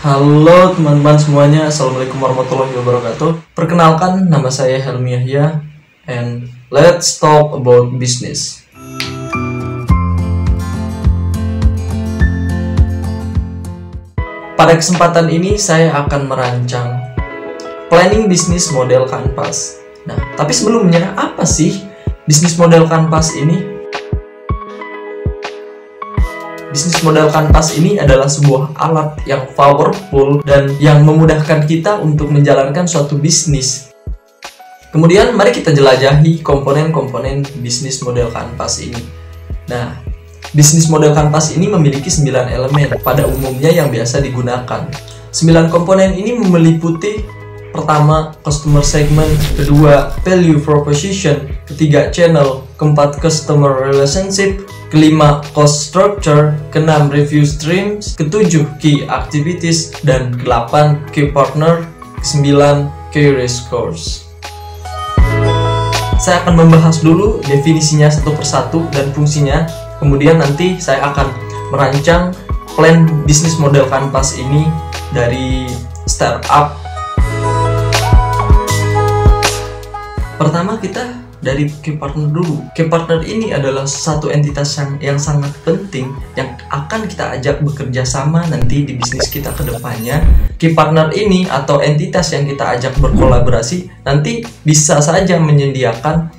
Halo teman-teman semuanya, Assalamualaikum warahmatullahi wabarakatuh. Perkenalkan, nama saya Helmi Yahya, and let's talk about business. Pada kesempatan ini saya akan merancang planning bisnis model kanvas. Nah, tapi sebelumnya apa sih bisnis model kanvas ini? Bisnis model kanvas ini adalah sebuah alat yang powerful dan yang memudahkan kita untuk menjalankan suatu bisnis. Kemudian mari kita jelajahi komponen-komponen bisnis model kanvas ini. Nah, bisnis model kanvas ini memiliki 9 elemen pada umumnya yang biasa digunakan. 9 komponen ini meliputi: pertama, customer segment; kedua, value proposition; ketiga, channel; keempat, customer relationship; kelima, cost structure; keenam, review streams; ketujuh, key activities; dan ke-8, key partner; ke-9, key risk scores. Saya akan membahas dulu definisinya satu persatu dan fungsinya. Kemudian nanti saya akan merancang plan bisnis model kanvas ini dari startup. Pertama, kita dari key partner dulu. Key partner ini adalah satu entitas yang sangat penting yang akan kita ajak bekerja sama nanti di bisnis kita ke depannya. Key partner ini atau entitas yang kita ajak berkolaborasi nanti bisa saja menyediakan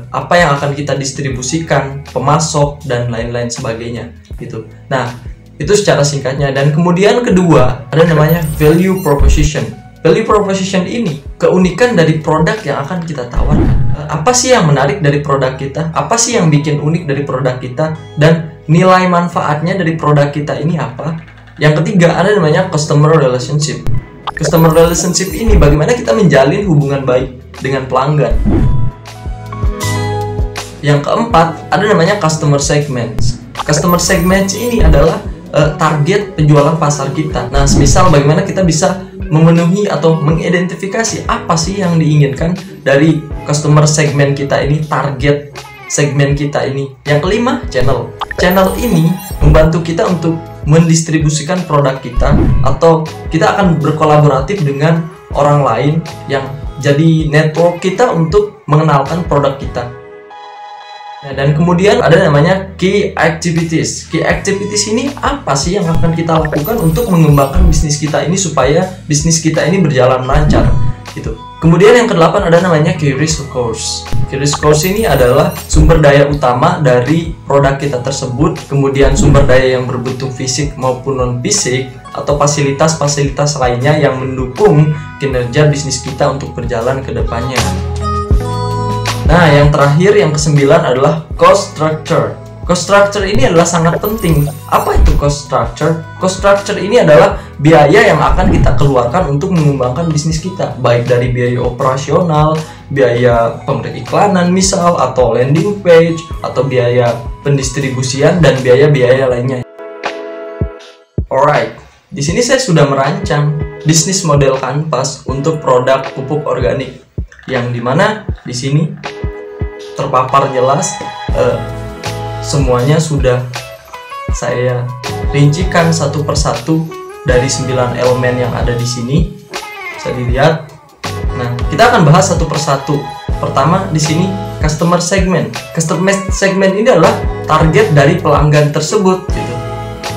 apa yang akan kita distribusikan, pemasok dan lain-lain sebagainya gitu. Nah, itu secara singkatnya. Dan kemudian kedua, ada namanya value proposition. Value proposition ini keunikan dari produk yang akan kita tawarkan. Apa sih yang menarik dari produk kita? Apa sih yang bikin unik dari produk kita? Dan nilai manfaatnya dari produk kita ini apa? Yang ketiga, ada namanya customer relationship. Customer relationship ini bagaimana kita menjalin hubungan baik dengan pelanggan. Yang keempat, ada namanya customer segments. Customer segments ini adalah target penjualan pasar kita. Nah, semisal bagaimana kita bisa memenuhi atau mengidentifikasi apa sih yang diinginkan dari customer segmen kita ini, target segmen kita ini. Yang kelima, channel. Channel ini membantu kita untuk mendistribusikan produk kita, atau kita akan berkolaboratif dengan orang lain yang jadi network kita untuk mengenalkan produk kita. Nah, dan kemudian ada namanya key activities. Key activities ini apa sih yang akan kita lakukan untuk mengembangkan bisnis kita ini supaya bisnis kita ini berjalan lancar gitu. Kemudian yang ke-8 ada namanya key risk scores. Key risk scores ini adalah sumber daya utama dari produk kita tersebut, kemudian sumber daya yang berbentuk fisik maupun non fisik, atau fasilitas-fasilitas lainnya yang mendukung kinerja bisnis kita untuk berjalan ke depannya. Nah, yang terakhir, yang ke-9 adalah cost structure. Cost structure ini adalah sangat penting. Apa itu cost structure? Cost structure ini adalah biaya yang akan kita keluarkan untuk mengembangkan bisnis kita, baik dari biaya operasional, biaya pemeriklanan misal, atau landing page, atau biaya pendistribusian, dan biaya-biaya lainnya. Alright, di sini saya sudah merancang bisnis model kanvas untuk produk pupuk organik, yang dimana di sini terpapar jelas, semuanya sudah saya rincikan satu persatu dari 9 elemen yang ada di sini. Bisa dilihat. Nah, kita akan bahas satu persatu. Pertama, di sini customer segment. Customer segment ini adalah target dari pelanggan tersebut gitu.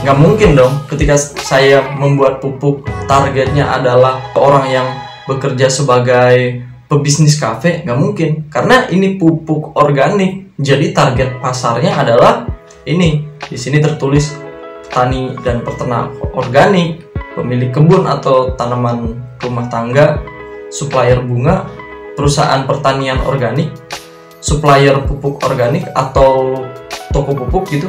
Nggak mungkin dong ketika saya membuat pupuk targetnya adalah orang yang bekerja sebagai pebisnis kafe, nggak mungkin, karena ini pupuk organik. Jadi target pasarnya adalah ini. Di sini tertulis petani dan peternak organik, pemilik kebun atau tanaman rumah tangga, supplier bunga, perusahaan pertanian organik, supplier pupuk organik atau toko pupuk gitu.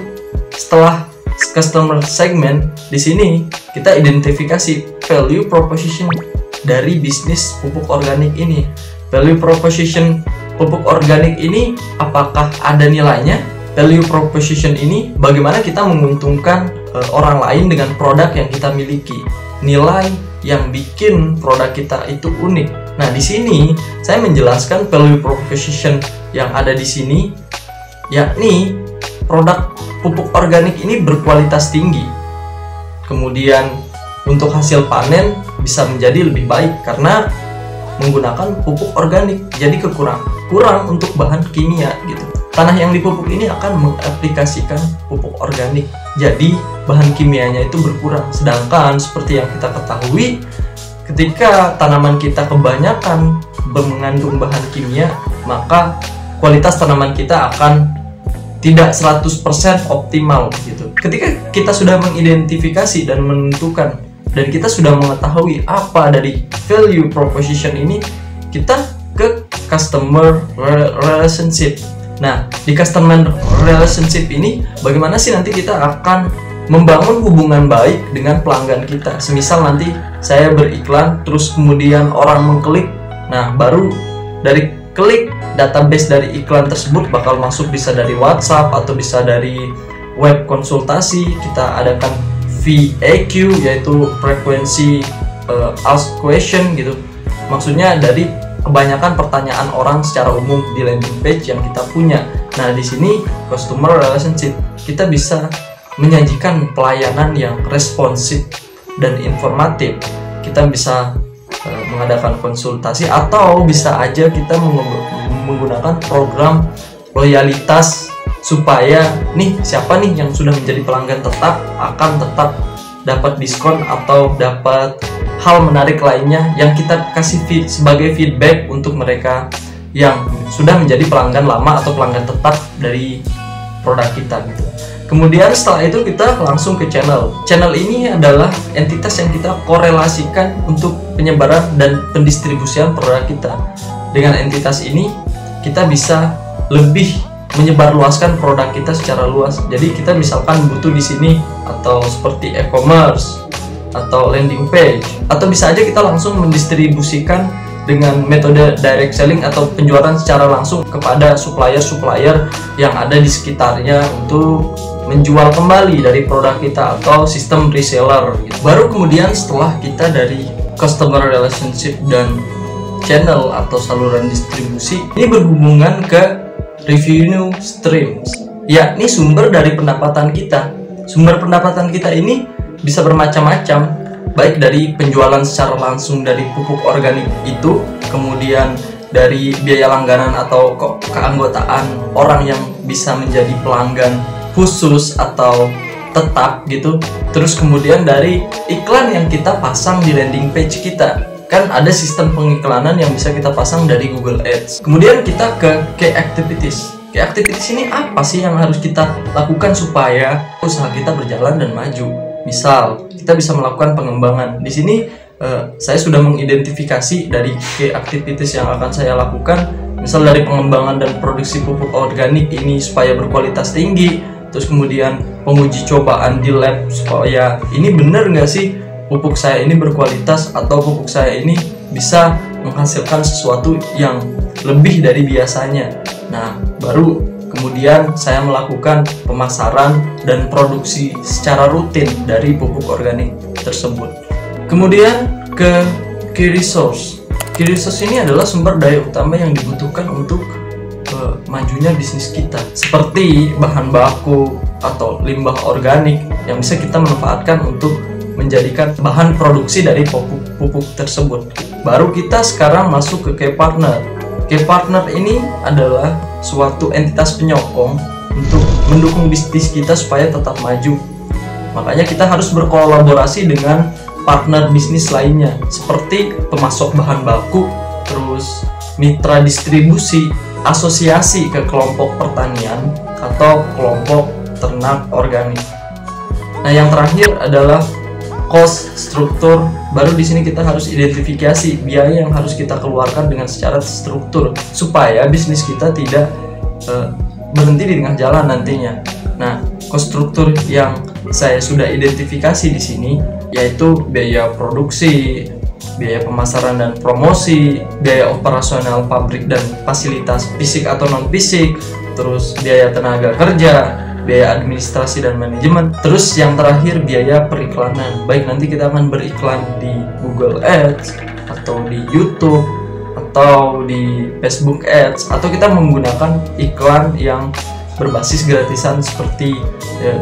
Setelah customer segment, di sini kita identifikasi value proposition dari bisnis pupuk organik ini. Value proposition pupuk organik ini apakah ada nilainya? Value proposition ini bagaimana kita menguntungkan orang lain dengan produk yang kita miliki. Nilai yang bikin produk kita itu unik. Nah, di sini saya menjelaskan value proposition yang ada di sini, yakni produk pupuk organik ini berkualitas tinggi. Kemudian untuk hasil panen bisa menjadi lebih baik karena menggunakan pupuk organik. Jadi kurang untuk bahan kimia gitu. Tanah yang dipupuk ini akan mengaplikasikan pupuk organik, jadi bahan kimianya itu berkurang. Sedangkan seperti yang kita ketahui, ketika tanaman kita kebanyakan mengandung bahan kimia, maka kualitas tanaman kita akan tidak 100% optimal gitu. Ketika kita sudah mengidentifikasi dan menentukan, dan kita sudah mengetahui apa dari value proposition ini, kita ke customer relationship. Nah, di customer relationship ini bagaimana sih nanti kita akan membangun hubungan baik dengan pelanggan kita. Semisal nanti saya beriklan, terus kemudian orang mengklik, nah baru dari klik database dari iklan tersebut bakal masuk, bisa dari WhatsApp atau bisa dari web konsultasi. Kita adakan FAQ, yaitu frekuensi ask question gitu. Maksudnya dari kebanyakan pertanyaan orang secara umum di landing page yang kita punya. Nah, di sini customer relationship kita bisa menyajikan pelayanan yang responsif dan informatif. Kita bisa mengadakan konsultasi, atau bisa aja kita menggunakan program loyalitas supaya nih siapa nih yang sudah menjadi pelanggan tetap akan tetap dapat diskon atau dapat hal menarik lainnya yang kita kasih sebagai feedback untuk mereka yang sudah menjadi pelanggan lama atau pelanggan tetap dari produk kita gitu. Kemudian setelah itu kita langsung ke channel. Channel ini adalah entitas yang kita korelasikan untuk penyebaran dan pendistribusian produk kita. Dengan entitas ini kita bisa lebih menyebarluaskan produk kita secara luas. Jadi kita misalkan butuh di sini atau seperti e-commerce atau landing page, atau bisa aja kita langsung mendistribusikan dengan metode direct selling atau penjualan secara langsung kepada supplier-supplier yang ada di sekitarnya untuk menjual kembali dari produk kita atau sistem reseller gitu. Baru kemudian setelah kita dari customer relationship dan channel atau saluran distribusi, ini berhubungan ke revenue streams, yakni sumber dari pendapatan kita. Sumber pendapatan kita ini bisa bermacam-macam, baik dari penjualan secara langsung dari pupuk organik itu, kemudian dari biaya langganan atau keanggotaan orang yang bisa menjadi pelanggan khusus atau tetap gitu, terus kemudian dari iklan yang kita pasang di landing page kita. Kan ada sistem pengiklanan yang bisa kita pasang dari Google Ads. Kemudian kita ke key activities. Key activities ini apa sih yang harus kita lakukan supaya usaha kita berjalan dan maju? Misal, kita bisa melakukan pengembangan. Di sini saya sudah mengidentifikasi dari key activities yang akan saya lakukan. Misal dari pengembangan dan produksi pupuk organik ini supaya berkualitas tinggi. Terus kemudian penguji cobaan di lab supaya ini benar nggak sih pupuk saya ini berkualitas, atau pupuk saya ini bisa menghasilkan sesuatu yang lebih dari biasanya. Nah, baru kemudian saya melakukan pemasaran dan produksi secara rutin dari pupuk organik tersebut. Kemudian ke key resource. Key resource ini adalah sumber daya utama yang dibutuhkan untuk majunya bisnis kita, seperti bahan baku atau limbah organik yang bisa kita manfaatkan untuk menjadikan bahan produksi dari pupuk tersebut. Baru kita sekarang masuk ke key partner. Key partner ini adalah suatu entitas penyokong untuk mendukung bisnis kita supaya tetap maju. Makanya kita harus berkolaborasi dengan partner bisnis lainnya, seperti pemasok bahan baku, terus mitra distribusi, asosiasi ke kelompok pertanian atau kelompok ternak organik. Nah, yang terakhir adalah cost struktur. Baru di sini kita harus identifikasi biaya yang harus kita keluarkan dengan secara struktur supaya bisnis kita tidak berhenti di tengah jalan nantinya. Nah, cost struktur yang saya sudah identifikasi di sini yaitu biaya produksi, biaya pemasaran dan promosi, biaya operasional pabrik dan fasilitas fisik atau non fisik, terus biaya tenaga kerja, biaya administrasi dan manajemen, terus yang terakhir biaya periklanan. Baik nanti kita akan beriklan di Google Ads atau di YouTube atau di Facebook Ads, atau kita menggunakan iklan yang berbasis gratisan seperti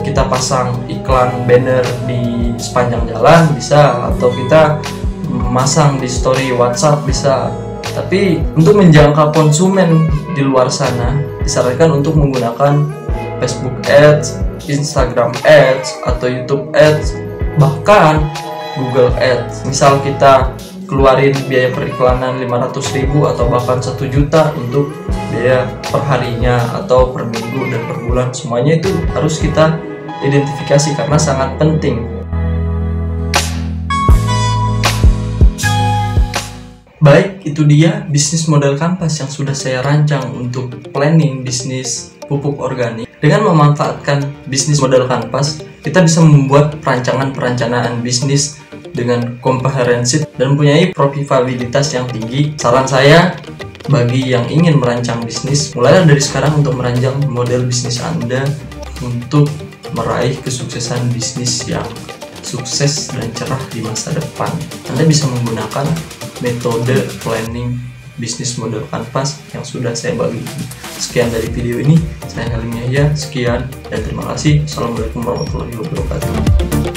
kita pasang iklan banner di sepanjang jalan bisa, atau kita masang di story WhatsApp bisa. Tapi untuk menjangkau konsumen di luar sana disarankan untuk menggunakan Facebook Ads, Instagram Ads, atau YouTube Ads, bahkan Google Ads. Misal kita keluarin biaya periklanan 500.000 atau bahkan 1 juta untuk biaya per harinya atau per minggu dan per bulan, semuanya itu harus kita identifikasi karena sangat penting. Baik, itu dia bisnis model kanvas yang sudah saya rancang untuk planning bisnis pupuk organik. Dengan memanfaatkan bisnis model kanvas, kita bisa membuat perencanaan bisnis dengan komprehensif dan mempunyai profitabilitas yang tinggi. Saran saya bagi yang ingin merancang bisnis, mulailah dari sekarang untuk merancang model bisnis Anda untuk meraih kesuksesan bisnis yang sukses dan cerah di masa depan. Anda bisa menggunakan metode planning bisnis model kanvas yang sudah saya bagi. Sekian dari video ini, saya Halim Yahya, sekian dan terima kasih. Assalamualaikum warahmatullahi wabarakatuh.